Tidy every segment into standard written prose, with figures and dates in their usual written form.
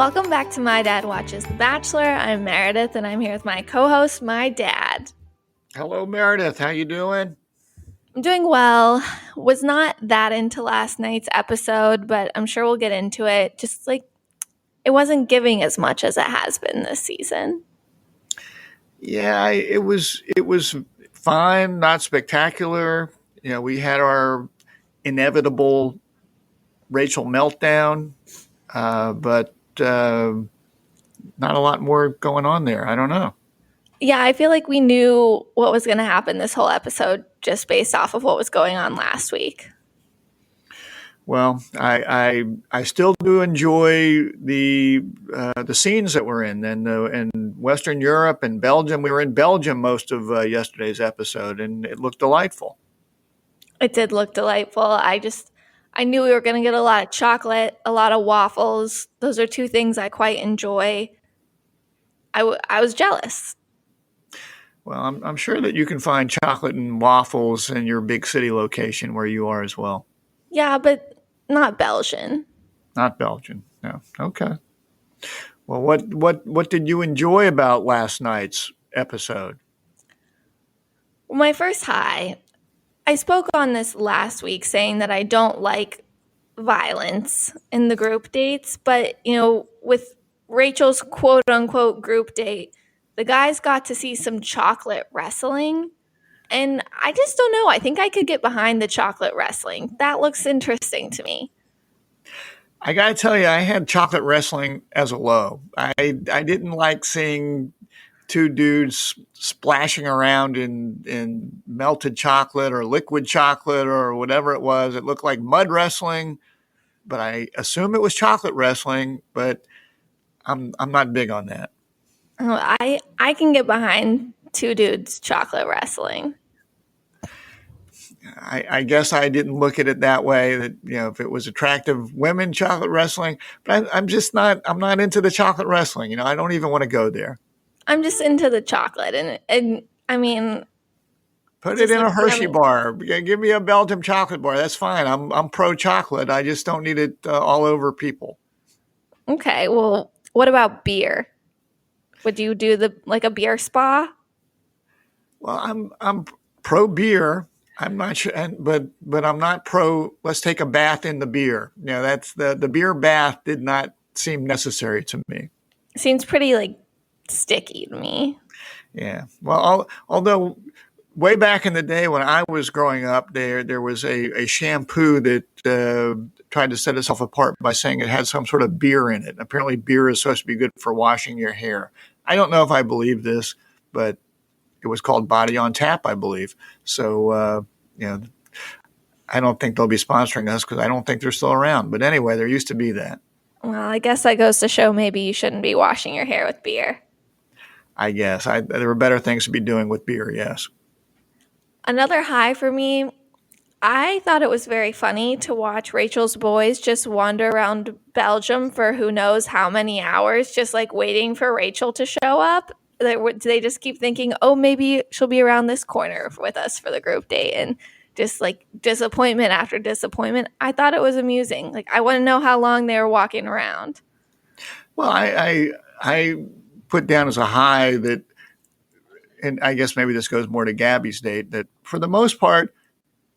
Welcome back to My Dad Watches The Bachelor. I'm Meredith, and I'm here with my co-host, my dad. Hello, Meredith. How you doing? I'm doing well. Was not that into last night's episode, but I'm sure we'll get into it. Just like it wasn't giving as much as it has been this season. Yeah, it was fine, not spectacular. We had our inevitable Rachel meltdown, but not a lot more going on there. I don't know. Yeah, I feel like we knew what was going to happen this whole episode just based off of what was going on last week. Well, I still do enjoy the scenes that we're in Western Europe and Belgium. We were in Belgium most of yesterday's episode, and it looked delightful. It did look delightful. I knew we were going to get a lot of chocolate, a lot of waffles. Those are two things I quite enjoy. I was jealous. Well, I'm sure that you can find chocolate and waffles in your big city location where you are as well. Yeah, but not Belgian. Not Belgian. No. Okay. Well, what did you enjoy about last night's episode? My first high, I spoke on this last week saying that I don't like violence in the group dates, but with Rachel's quote unquote group date, the guys got to see some chocolate wrestling. And I just don't know. I think I could get behind the chocolate wrestling. That looks interesting to me. I got to tell you, I had chocolate wrestling as a low. I didn't like seeing two dudes splashing around in melted chocolate or liquid chocolate or whatever it was. It looked like mud wrestling, but I assume it was chocolate wrestling, but I'm not big on that. Oh, I can get behind two dudes chocolate wrestling. I guess I didn't look at it that way, that, if it was attractive women chocolate wrestling, but I'm not into the chocolate wrestling. I don't even want to go there. I'm just into the chocolate and I mean, put it in a Hershey bar. Give me a Belgium chocolate bar. That's fine. I'm pro chocolate. I just don't need it all over people. Okay. Well, what about beer? Would you do a beer spa? Well, I'm pro beer. I'm not sure, but I'm not pro. Let's take a bath in the beer. That's the beer bath did not seem necessary to me. Seems pretty sticky to me. Yeah. Well, although way back in the day when I was growing up, there was a shampoo that tried to set itself apart by saying it had some sort of beer in it. Apparently, beer is supposed to be good for washing your hair. I don't know if I believe this, but it was called Body on Tap, I believe. So, I don't think they'll be sponsoring us because I don't think they're still around. But anyway, there used to be that. Well, I guess that goes to show maybe you shouldn't be washing your hair with beer. I guess. There were better things to be doing with beer, yes. Another high for me, I thought it was very funny to watch Rachel's boys just wander around Belgium for who knows how many hours, just waiting for Rachel to show up. They just keep thinking, oh, maybe she'll be around this corner with us for the group date, and just disappointment after disappointment. I thought it was amusing. I want to know how long they were walking around. Well, I put down as a high that, and I guess maybe this goes more to Gabby's date, that for the most part,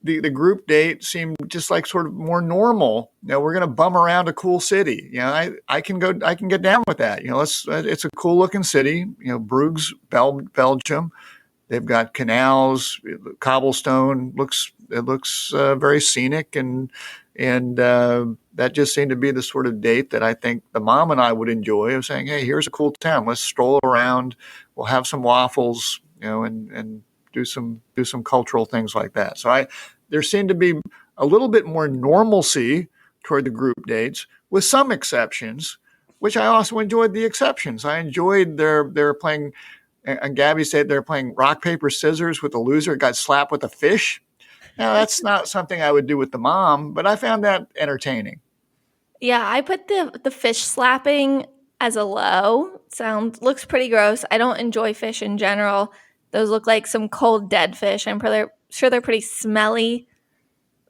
the group date seemed just sort of more normal. We're going to bum around a cool city. I can get down with that. It's a cool looking city. Bruges, Belgium. They've got canals, cobblestone. It looks very scenic, and that just seemed to be the sort of date that I think the mom and I would enjoy. Of saying, hey, here's a cool town. Let's stroll around. We'll have some waffles, and do some cultural things like that. So there seemed to be a little bit more normalcy toward the group dates, with some exceptions, which I also enjoyed the exceptions. I enjoyed they're playing, and Gabby said they're playing rock, paper, scissors with the loser got slapped with a fish. Now, that's not something I would do with the mom, but I found that entertaining. Yeah, I put the fish slapping as a low. Looks pretty gross. I don't enjoy fish in general. Those look like some cold dead fish. I'm sure they're pretty smelly.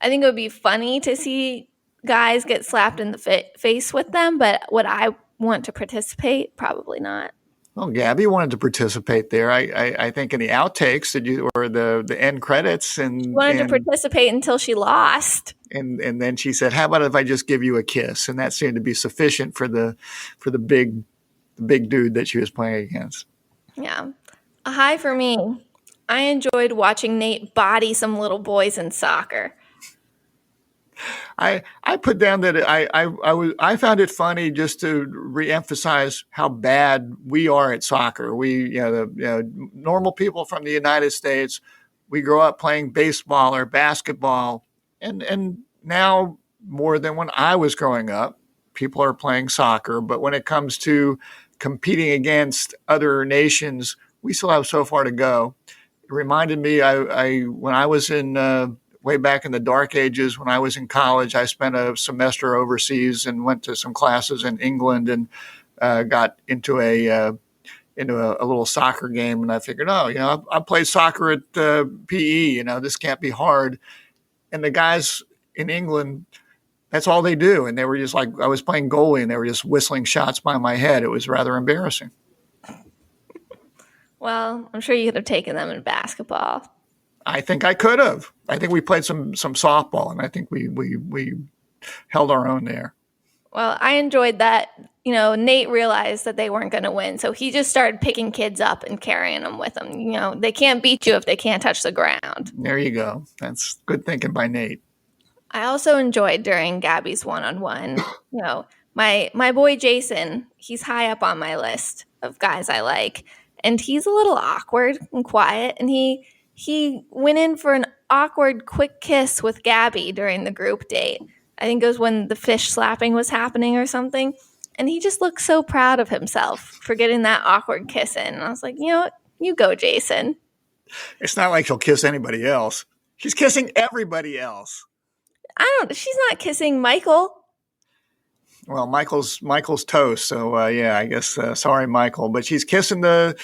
I think it would be funny to see guys get slapped in the face with them, but would I want to participate? Probably not. Well, Gabby wanted to participate there. I think in the outtakes or the end credits She wanted to participate until she lost. and then she said, "How about if I just give you a kiss?" And that seemed to be sufficient for the big dude that she was playing against. Yeah. A high for me. I enjoyed watching Nate body some little boys in soccer. I put down that I found it funny just to reemphasize how bad we are at soccer. We normal people from the United States, we grow up playing baseball or basketball, and now more than when I was growing up, people are playing soccer. But when it comes to competing against other nations, we still have so far to go. It reminded me, I when I was in way back in the dark ages, when I was in college, I spent a semester overseas and went to some classes in England and got into a little soccer game. And I figured, I played soccer at PE. This can't be hard. And the guys in England, that's all they do. And they were just like, I was playing goalie and they were just whistling shots by my head. It was rather embarrassing. Well, I'm sure you could have taken them in basketball. I think I could have. I think we played some softball, and I think we held our own there. Well, I enjoyed that. Nate realized that they weren't going to win, so he just started picking kids up and carrying them with him. They can't beat you if they can't touch the ground. There you go. That's good thinking by Nate. I also enjoyed during Gabby's one-on-one. My boy Jason, he's high up on my list of guys I like, and he's a little awkward and quiet, and he went in for an awkward quick kiss with Gabby during the group date. I think it was when the fish slapping was happening or something. And he just looked so proud of himself for getting that awkward kiss in. And I was like, you know what? You go, Jason. It's not like she'll kiss anybody else. She's kissing everybody else. She's not kissing Michael. Well, Michael's toast. So, I guess, sorry, Michael. But she's kissing the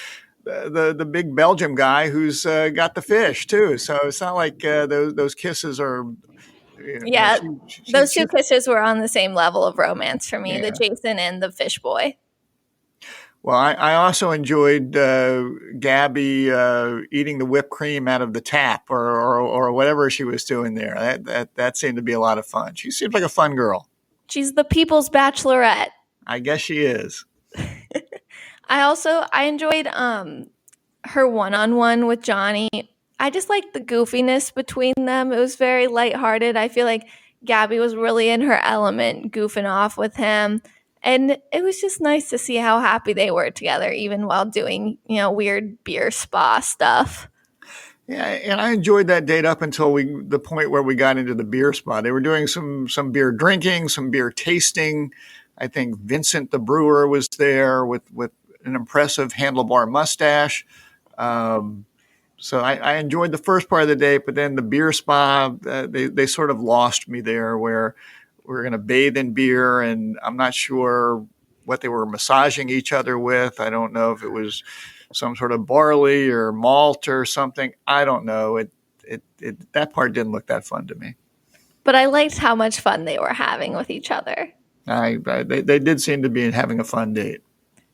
big Belgium guy who's got the fish too. So it's not like those kisses are. Those two kisses were on the same level of romance for me. The Jason and the fish boy. Well, I also enjoyed Gabby eating the whipped cream out of the tap or whatever she was doing there. That seemed to be a lot of fun. She seemed like a fun girl. She's the people's bachelorette. I guess she is. I enjoyed her one-on-one with Johnny. I just liked the goofiness between them. It was very lighthearted. I feel like Gabby was really in her element, goofing off with him. And it was just nice to see how happy they were together, even while doing, weird beer spa stuff. Yeah, and I enjoyed that date up until the point where we got into the beer spa. They were doing some beer drinking, some beer tasting. I think Vincent the brewer was there with an impressive handlebar mustache. So I enjoyed the first part of the day, but then the beer spa, they sort of lost me there where we were going to bathe in beer, and I'm not sure what they were massaging each other with. I don't know if it was some sort of barley or malt or something. I don't know. That part didn't look that fun to me. But I liked how much fun they were having with each other. They did seem to be having a fun date.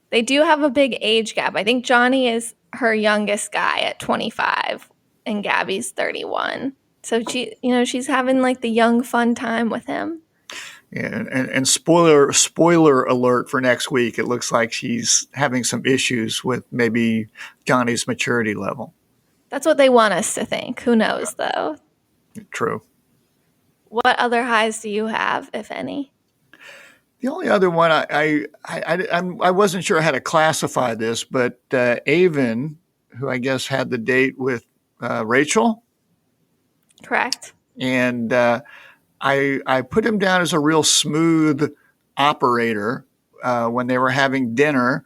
They do have a big age gap. I think Johnny is her youngest guy at 25 and Gabby's 31. So she's having like the young fun time with him. Yeah, and spoiler alert for next week, it looks like she's having some issues with maybe Johnny's maturity level. That's what they want us to think. Who knows though? True. What other highs do you have, if any? The only other one I wasn't sure how to classify this, but Avon, who I guess had the date with Rachel. Correct. And I put him down as a real smooth operator when they were having dinner,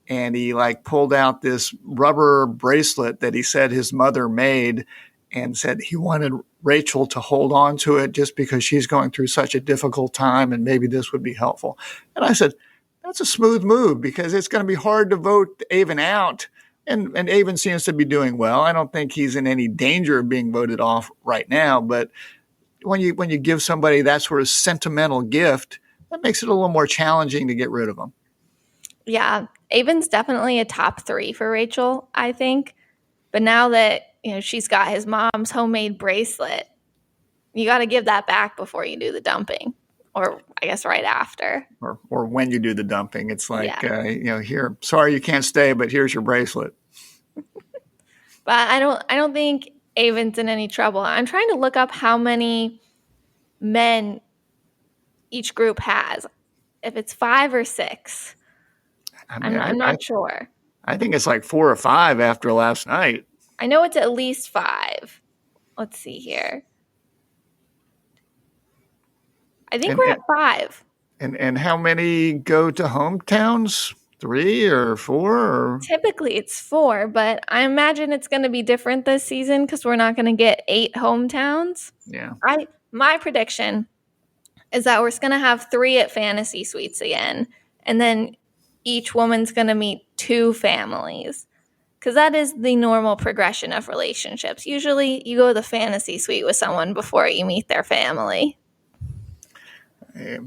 and he pulled out this rubber bracelet that he said his mother made and said he wanted Rachel to hold on to it just because she's going through such a difficult time and maybe this would be helpful. And I said, that's a smooth move because it's going to be hard to vote Avon out. And Avon seems to be doing well. I don't think he's in any danger of being voted off right now. But when you give somebody that sort of sentimental gift, that makes it a little more challenging to get rid of them. Yeah, Avon's definitely a top 3 for Rachel, I think. But now that, she's got his mom's homemade bracelet, you got to give that back before you do the dumping, or I guess right after. Or when you do the dumping, it's like, Yeah. here, sorry you can't stay, but here's your bracelet. But I don't think Avon's in any trouble. I'm trying to look up how many men each group has. If it's 5 or 6. I mean, I'm not sure. I think it's like 4 or 5 after last night. I know it's at least 5. Let's see here. I think And we're at 5. and how many go to hometowns? 3 or 4? Or? Typically it's 4, but I imagine it's going to be different this season because we're not going to get 8 hometowns. Yeah. My prediction is that we're going to have 3 at Fantasy Suites again, and then each woman's going to meet 2 families. Because that is the normal progression of relationships. Usually you go to the fantasy suite with someone before you meet their family.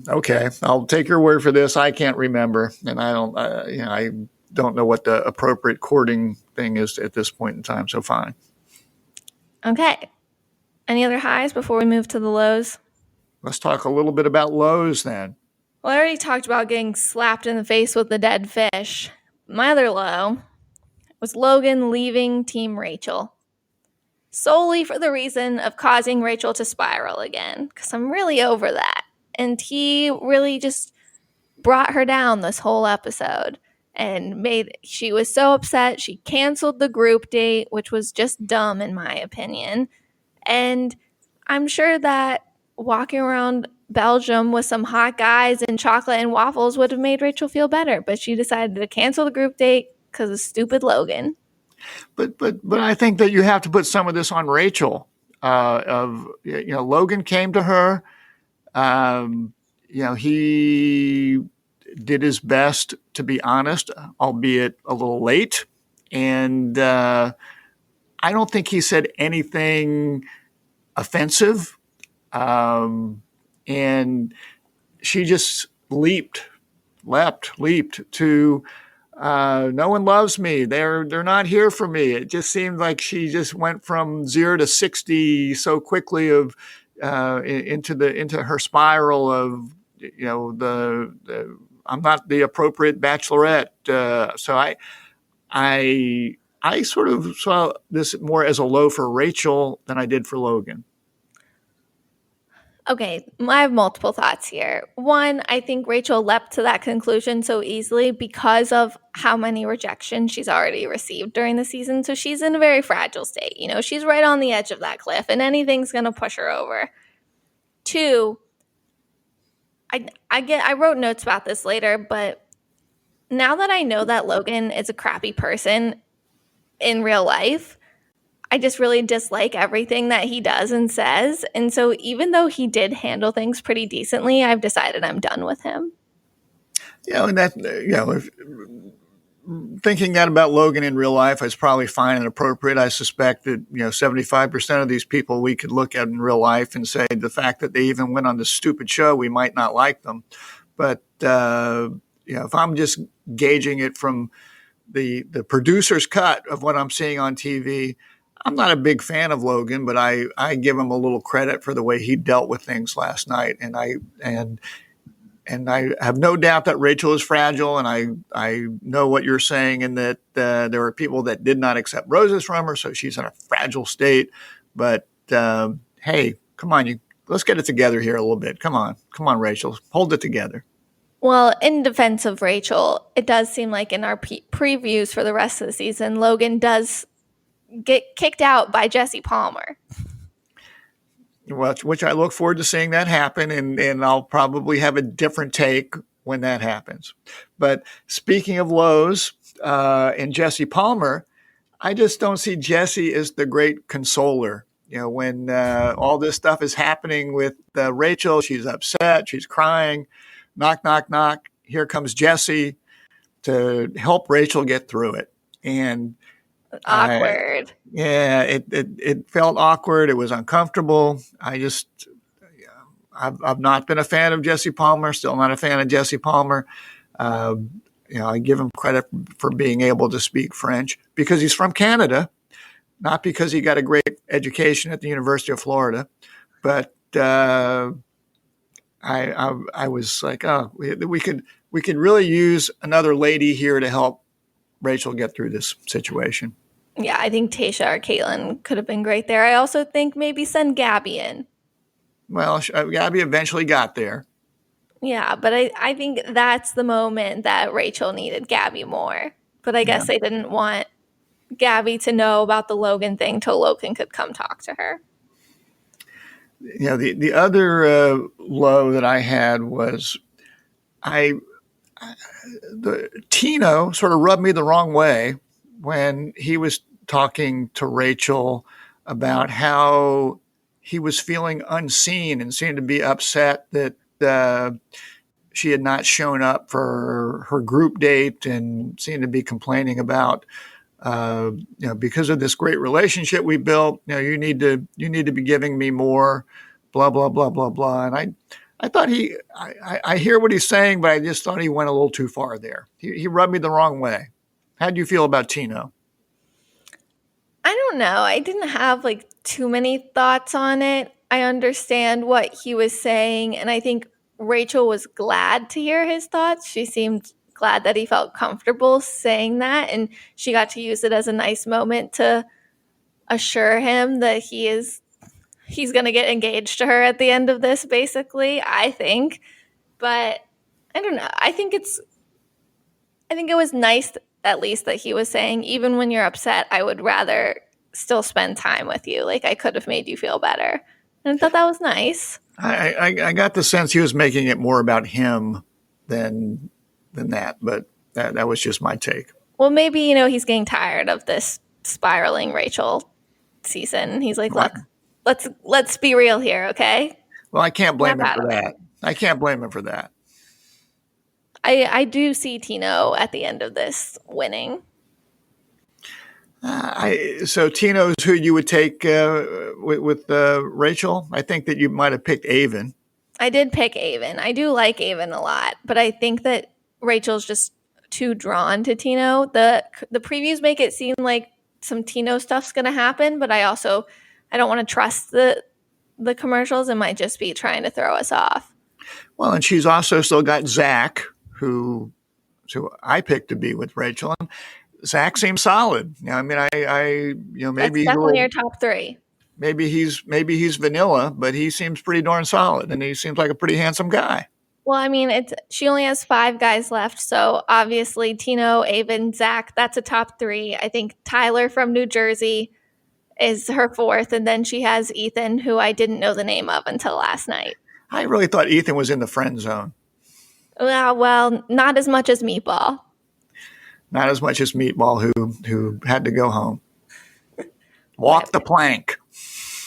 Okay, I'll take your word for this. I can't remember, and I don't know what the appropriate courting thing is at this point in time. So fine. Okay. Any other highs before we move to the lows? Let's talk a little bit about lows then. Well, I already talked about getting slapped in the face with the dead fish. My other low was Logan leaving Team Rachel. Solely for the reason of causing Rachel to spiral again, because I'm really over that. And he really just brought her down this whole episode and she was so upset. She canceled the group date, which was just dumb in my opinion. And I'm sure that walking around Belgium with some hot guys and chocolate and waffles would have made Rachel feel better, but she decided to cancel the group date because of stupid Logan. But I think that you have to put some of this on Rachel. Logan came to her. He did his best, to be honest, albeit a little late. And I don't think he said anything offensive. And she just leaped to no one loves me. They're not here for me. It just seemed like she just went from 0 to 60 so quickly into her spiral of the I'm not the appropriate bachelorette. So I sort of saw this more as a low for Rachel than I did for Logan. Okay, I have multiple thoughts here. One, I think Rachel leapt to that conclusion so easily because of how many rejections she's already received during the season. So she's in a very fragile state. She's right on the edge of that cliff and anything's going to push her over. 2, I wrote notes about this later, but now that I know that Logan is a crappy person in real life, I just really dislike everything that he does and says. And so even though he did handle things pretty decently, I've decided I'm done with him. And that, thinking that about Logan in real life is probably fine and appropriate. I suspect that, 75% of these people we could look at in real life and say the fact that they even went on this stupid show, we might not like them. But, if I'm just gauging it from the producer's cut of what I'm seeing on TV, I'm not a big fan of Logan, but I give him a little credit for the way he dealt with things last night. And I have no doubt that Rachel is fragile, and I know what you're saying, and that there were people that did not accept roses from her, so she's in a fragile state. But hey, come on, let's get it together here a little bit. Come on, Rachel, hold it together. Well, in defense of Rachel, it does seem like in our previews for the rest of the season, Logan does get kicked out by Jesse Palmer. Which I look forward to seeing that happen, and I'll probably have a different take when that happens. But speaking of lows and Jesse Palmer, I just don't see Jesse as the great consoler. When all this stuff is happening with Rachel, she's upset, she's crying, knock, knock, knock. Here comes Jesse to help Rachel get through it. And awkward. It felt awkward. It was uncomfortable. I've not been a fan of Jesse Palmer. Still not a fan of Jesse Palmer. I give him credit for being able to speak French because he's from Canada, not because he got a great education at the University of Florida, but I was like, oh, we could really use another lady here to help Rachel get through this situation. Yeah, I think Tasha or Caitlin could have been great there. I also think maybe send Gabby in. Well, Gabby eventually got there. Yeah, but I think that's the moment that Rachel needed Gabby more. But I guess they didn't want Gabby to know about the Logan thing till Logan could come talk to her. The other low that I had was Tino sort of rubbed me the wrong way when he was talking to Rachel about how he was feeling unseen and seemed to be upset that she had not shown up for her group date and seemed to be complaining about, because of this great relationship we built, you need to be giving me more, blah, blah, blah, blah, blah. And I thought I hear what he's saying, but I just thought he went a little too far there. He rubbed me the wrong way. How do you feel about Tino? I don't know. I didn't have like too many thoughts on it. I understand what he was saying, and I think Rachel was glad to hear his thoughts. She seemed glad that he felt comfortable saying that, and she got to use it as a nice moment to assure him that he's going to get engaged to her at the end of this, basically, I think. But I don't know. I think it was nice at least that he was saying, even when you're upset, I would rather still spend time with you. Like I could have made you feel better. And I thought that was nice. I got the sense he was making it more about him than that, but that was just my take. Well, maybe, he's getting tired of this spiraling Rachel season. He's like, look, let's be real here, okay? Well, I can't blame him for that. I can't blame him for that. I do see Tino at the end of this winning. So Tino's who you would take with Rachel? I think that you might have picked Aven. I did pick Aven. I do like Aven a lot, but I think that Rachel's just too drawn to Tino. The previews make it seem like some Tino stuff's going to happen, but I don't want to trust the commercials. It might just be trying to throw us off. Well, and she's also still got Zach, who I picked to be with Rachel. And Zach seems solid. I mean, maybe that's definitely your top three. Maybe he's vanilla, but he seems pretty darn solid, and he seems like a pretty handsome guy. Well, I mean, she only has 5 guys left, so obviously Tino, Aven, Zach, that's a top 3. I think Tyler from New Jersey is her 4th, and then she has Ethan, who I didn't know the name of until last night. I really thought Ethan was in the friend zone. Well, not as much as Meatball. Not as much as Meatball, who had to go home. Walk the plank.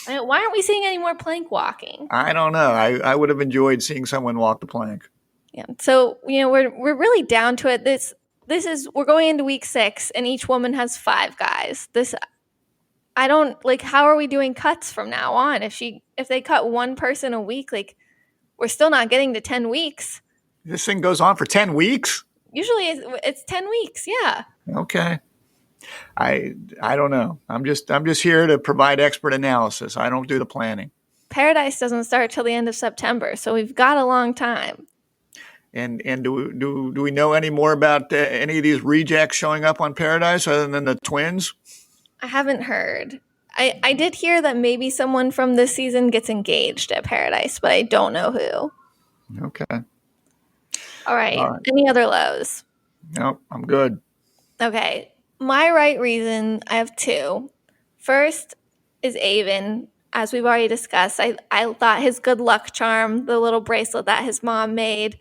Why aren't we seeing any more plank walking? I don't know. I would have enjoyed seeing someone walk the plank. Yeah. So, we're really down to it. We're going into week 6 and each woman has 5 guys. I don't like, how are we doing cuts from now on? If they cut one person a week, like we're still not getting to 10 weeks. This thing goes on for 10 weeks? Usually it's 10 weeks. Yeah. Okay. I don't know. I'm just here to provide expert analysis. I don't do the planning. Paradise doesn't start till the end of September, so we've got a long time. And do we know any more about any of these rejects showing up on Paradise other than the twins? I haven't heard. I did hear that maybe someone from this season gets engaged at Paradise, but I don't know who. Okay. All right. Any other lows? Nope, I'm good. Okay. My right reason, I have 2. First is Aven. As we've already discussed, I thought his good luck charm, the little bracelet that his mom made,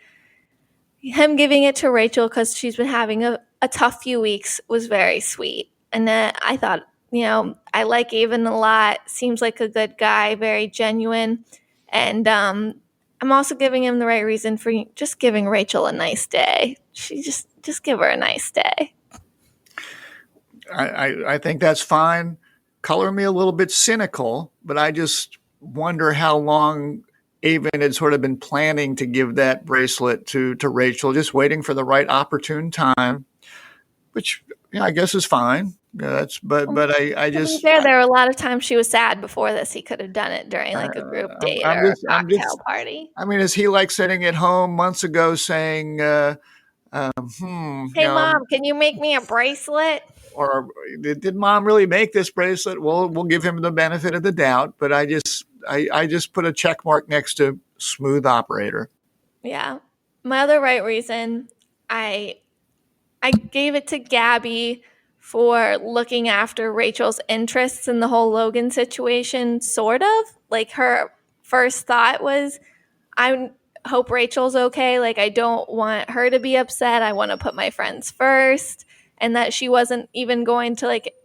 him giving it to Rachel because she's been having a tough few weeks, was very sweet. And then I thought, I like Aven a lot. Seems like a good guy, very genuine. And I'm also giving him the right reason for just giving Rachel a nice day. She just give her a nice day. I think that's fine. Color me a little bit cynical, but I just wonder how long Aven had sort of been planning to give that bracelet to Rachel, just waiting for the right opportune time, which I guess is fine. But I To be just fair, there were a lot of times she was sad before this. He could have done it during like a group date I'm or just a cocktail party. I mean, is he like sitting at home months ago saying, Hey, mom, can you make me a bracelet? or did mom really make this bracelet? Well, we'll give him the benefit of the doubt, but I just put a check mark next to smooth operator. Yeah. My other right reason, I gave it to Gabby for looking after Rachel's interests in the whole Logan situation, sort of. Like her first thought was, I hope Rachel's okay. Like, I don't want her to be upset. I want to put my friends first. And that she wasn't even going to like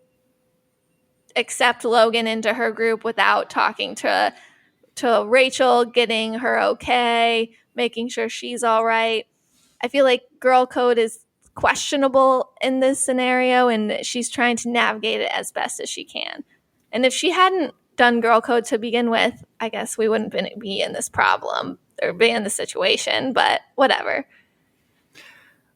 accept Logan into her group without talking to Rachel, getting her okay, making sure she's all right. I feel like girl code is questionable in this scenario, and she's trying to navigate it as best as she can. And if she hadn't done girl code to begin with, I guess we wouldn't be in this problem or be in this situation, but whatever.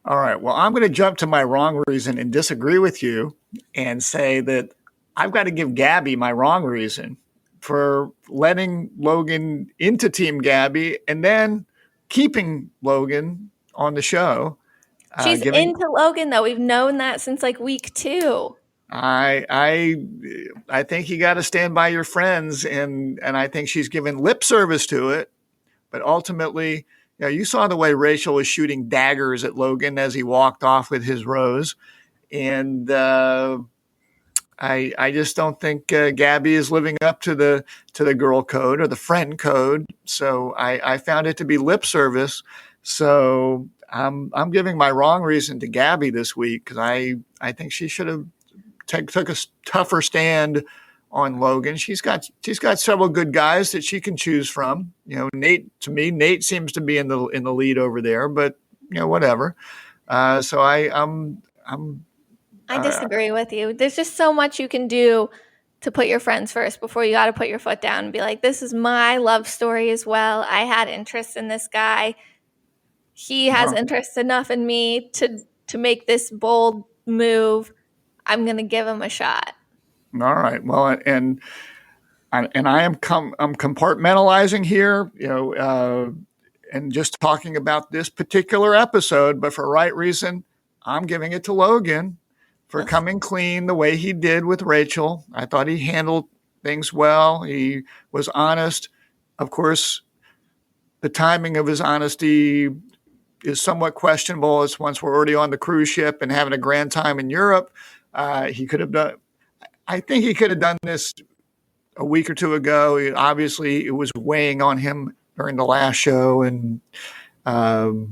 All right. Well, I'm going to jump to my wrong reason and disagree with you and say that I've got to give Gabby my wrong reason for letting Logan into Team Gabby and then keeping Logan on the show. She's into Logan, though. We've known that since like week 2. I think you got to stand by your friends, and I think she's given lip service to it, but ultimately, you saw the way Rachel was shooting daggers at Logan as he walked off with his rose, and I just don't think Gabby is living up to the girl code or the friend code. So I found it to be lip service. So I'm giving my wrong reason to Gabby this week because I think she should have took a tougher stand on Logan. She's got several good guys that she can choose from. Nate seems to be in the lead over there, but whatever. So I disagree with you. There's just so much you can do to put your friends first before you got to put your foot down and be like, this is my love story as well. I had interest in this guy. He has interest enough in me to make this bold move. I'm going to give him a shot. All right. Well, and I am I'm compartmentalizing here, and just talking about this particular episode, but for right reason, I'm giving it to Logan for coming clean the way he did with Rachel. I thought he handled things well. He was honest. Of course, the timing of his honesty is somewhat questionable as once we're already on the cruise ship and having a grand time in Europe. He could have done, I think he could have done this a week or two ago. Obviously, it was weighing on him during the last show, and but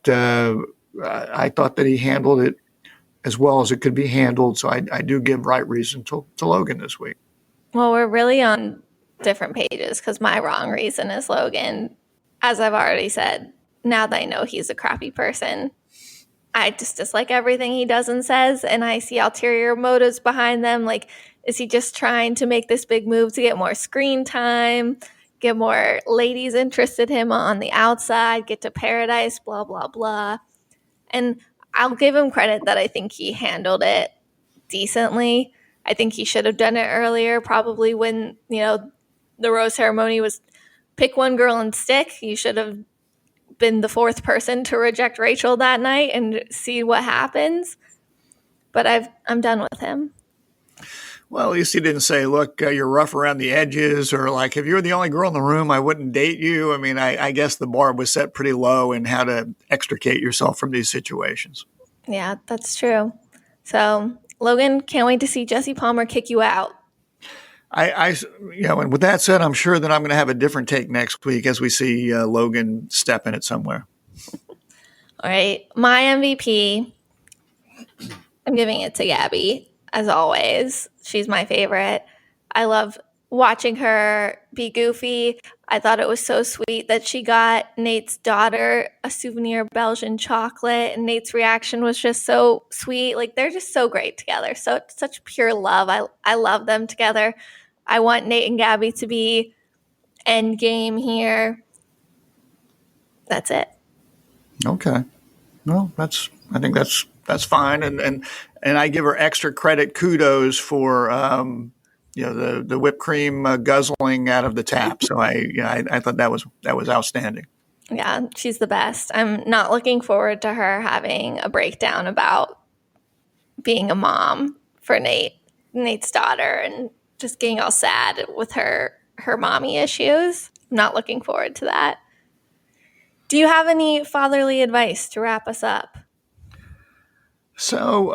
I thought that he handled it as well as it could be handled. So I do give right reason to Logan this week. Well, we're really on different pages because my wrong reason is Logan. As I've already said, now that I know he's a crappy person, I just dislike everything he does and says, and I see ulterior motives behind them. Like, is he just trying to make this big move to get more screen time, get more ladies interested in him on the outside, get to paradise, blah, blah, blah. And I'll give him credit that I think he handled it decently. I think he should have done it earlier, probably when, the rose ceremony was pick one girl and stick. You should have been the fourth person to reject Rachel that night and see what happens. But I'm done with him. Well, at least he didn't say, look, you're rough around the edges, or like, if you were the only girl in the room, I wouldn't date you. I mean, I guess the bar was set pretty low in how to extricate yourself from these situations. Yeah, that's true. So, Logan, can't wait to see Jesse Palmer kick you out. And with that said, I'm sure that I'm going to have a different take next week as we see Logan step in it somewhere. All right. My MVP, I'm giving it to Gabby, as always. She's my favorite. I love watching her be goofy. I thought it was so sweet that she got Nate's daughter a souvenir Belgian chocolate, and Nate's reaction was just so sweet. Like, they're just so great together. So such pure love. I love them together. I want Nate and Gabby to be end game here. That's it. Okay. Well, I think that's fine, and I give her extra credit, kudos for the whipped cream guzzling out of the tap. So I thought that was outstanding. Yeah, she's the best. I'm not looking forward to her having a breakdown about being a mom for Nate's daughter, and just getting all sad with her mommy issues. I'm not looking forward to that. Do you have any fatherly advice to wrap us up? So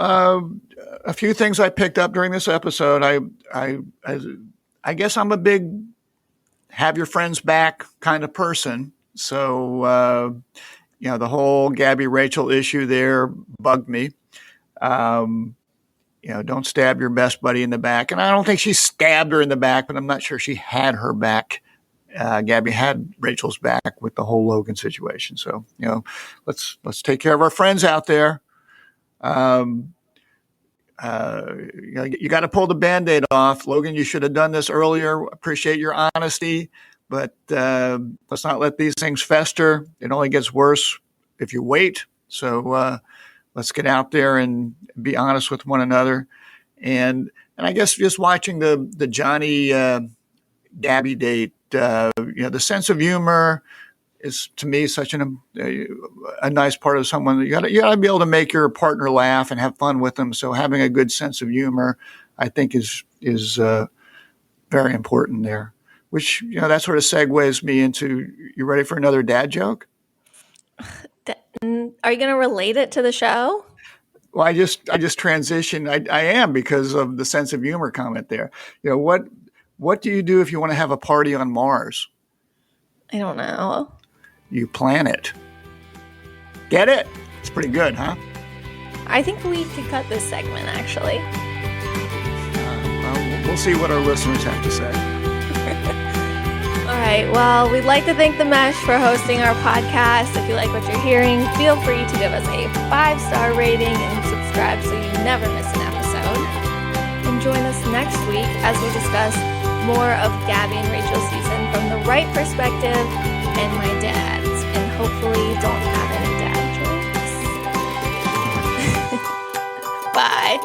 a few things I picked up during this episode. I guess I'm a big have your friends back kind of person. So the whole Gabby Rachel issue there bugged me. Don't stab your best buddy in the back. And I don't think she stabbed her in the back, but I'm not sure she had her back. Gabby had Rachel's back with the whole Logan situation. So, let's take care of our friends out there. You got to pull the Band-Aid off. Logan, you should have done this earlier. Appreciate your honesty, but let's not let these things fester. It only gets worse if you wait. So let's get out there and be honest with one another. And I guess just watching the Johnny Gabby date, the sense of humor is, to me, such a nice part of someone. You got to be able to make your partner laugh and have fun with them. So having a good sense of humor, I think, is very important there. Which that sort of segues me into, you ready for another dad joke? Are you going to relate it to the show? Well, I just transitioned. I am, because of the sense of humor comment there. What do you do if you want to have a party on Mars? I don't know. You plan it. Get it? It's pretty good, huh? I think we could cut this segment, actually. We'll see what our listeners have to say. All right. Well, we'd like to thank The Mesh for hosting our podcast. If you like what you're hearing, feel free to give us a 5-star rating and subscribe so you never miss an episode. And join us next week as we discuss more of Gabby and Rachel's season from the right perspective and my dad's, and hopefully don't have any dad jokes. Bye.